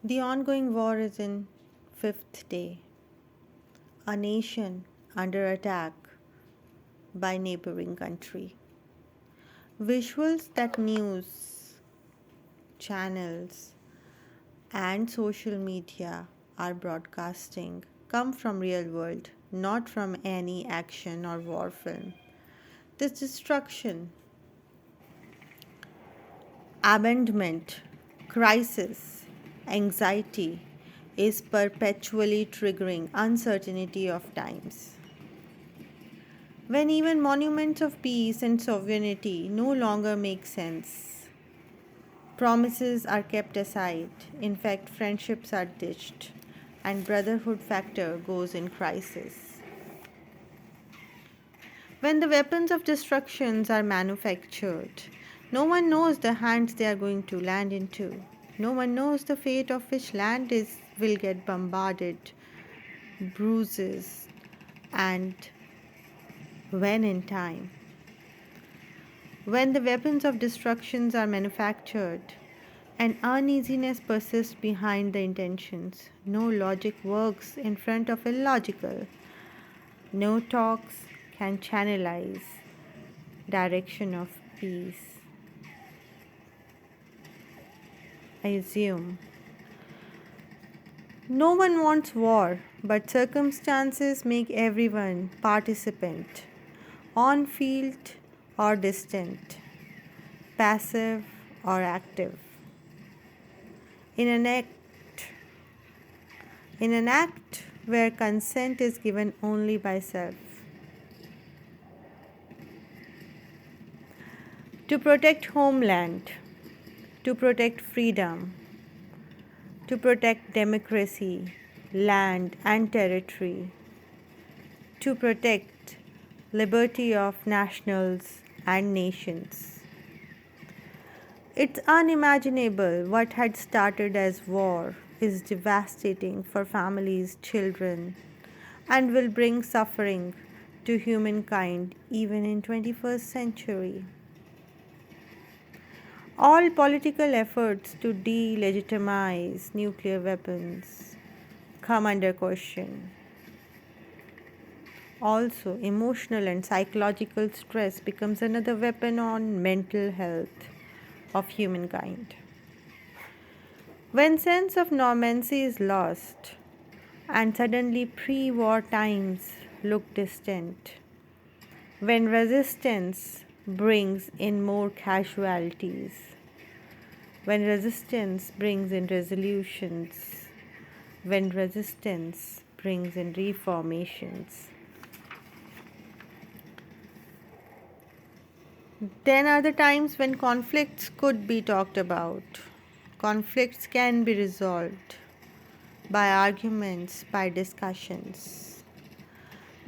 The ongoing war is in fifth day. A nation under attack by neighboring country. Visuals that news channels and social media are broadcasting come from real world, not from any action or war film. This destruction, abandonment, crisis, anxiety is perpetually triggering uncertainty of times. When even monuments of peace and sovereignty no longer make sense, promises are kept aside, in fact, friendships are ditched, and brotherhood factor goes in crisis. When the weapons of destructions are manufactured, no one knows the hands they are going to land into. No one knows the fate of which land is will get bombarded, bruises, and when in time. When the weapons of destructions are manufactured, an uneasiness persists behind the intentions. No logic works in front of illogical. No talks can channelize direction of peace. I assume. No one wants war, but circumstances make everyone participant, on field or distant, passive or active. In an act, in an act where consent is given only by self. To protect homeland, to protect freedom, to protect democracy, land and territory, to protect liberty of nationals and nations. It's unimaginable what had started as war is devastating for families, children, and will bring suffering to humankind even in 21st century. All political efforts to delegitimize nuclear weapons come under question. Also, emotional and psychological stress becomes another weapon on mental health of humankind. When sense of normalcy is lost and suddenly pre-war times look distant, when resistance brings in more casualties, when resistance brings in resolutions, when resistance brings in reformations. Then are the times when conflicts could be talked about. Conflicts can be resolved by arguments, by discussions.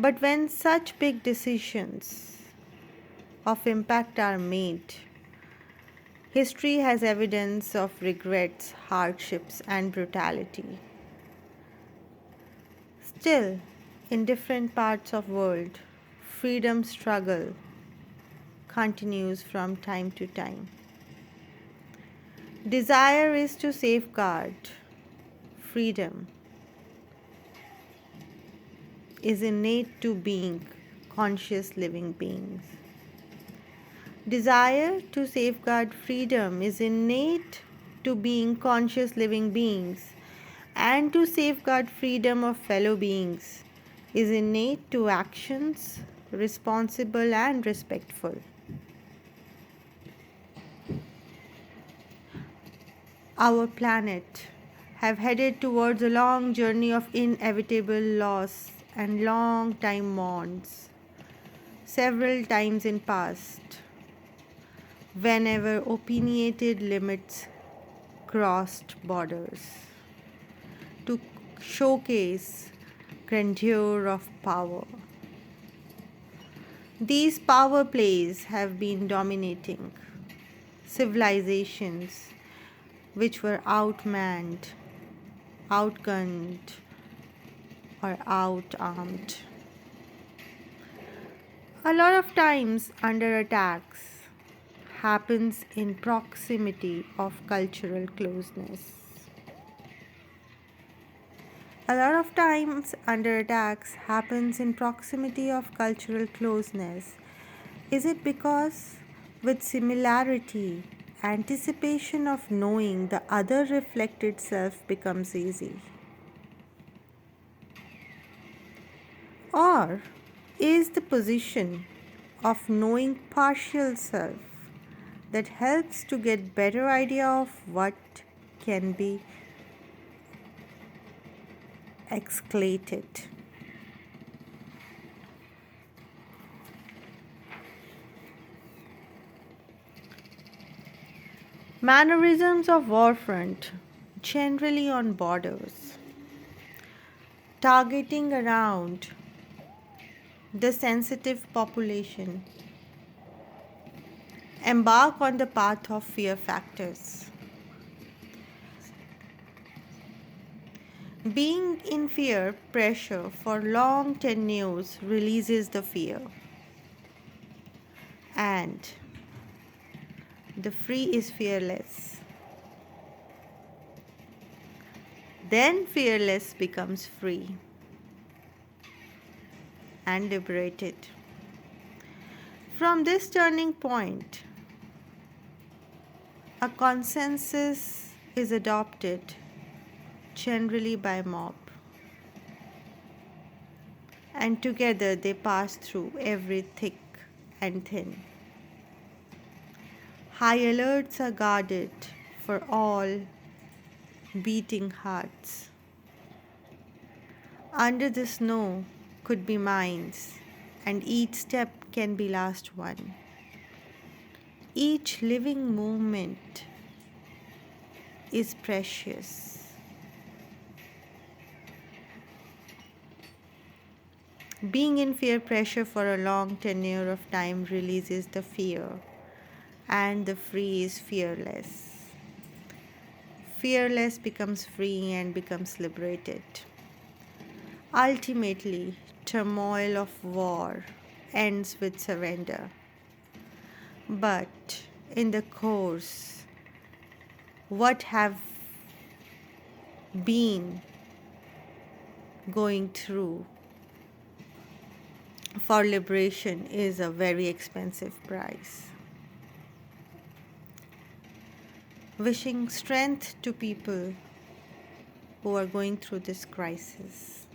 But when such big decisions of impact are made, history has evidence of regrets, hardships, and brutality. Still, in different parts of world, freedom struggle continues from time to time. Desire is to safeguard freedom is innate to being conscious living beings. Desire to safeguard freedom is innate to being conscious living beings, and to safeguard freedom of fellow beings is innate to actions responsible and respectful. Our planet have headed towards a long journey of inevitable loss and long time mourns several times in past whenever opinionated limits crossed borders to showcase grandeur of power. These power plays have been dominating civilizations which were outmanned, outgunned, or outarmed. A lot of times under attacks happens in proximity of cultural closeness. A lot of times under attacks happens in proximity of cultural closeness. Is it because with similarity, anticipation of knowing the other reflected self becomes easy? Or is the position of knowing partial self that helps to get better idea of what can be exclated? Mannerisms of warfront, generally on borders, targeting around the sensitive population, embark on the path of fear factors. Being in fear pressure for long tenures releases the fear, and the free is fearless. Then fearless becomes free and liberated. From this turning point, a consensus is adopted, generally by mob, and together they pass through every thick and thin. High alerts are guarded for all beating hearts. Under the snow could be mines, and each step can be last one. Each living movement is precious. Being in fear pressure for a long tenure of time releases the fear, and the free is fearless. Fearless becomes free and becomes liberated. Ultimately, turmoil of war ends with surrender. But in the course, what have been going through for liberation is a very expensive price. Wishing strength to people who are going through this crisis.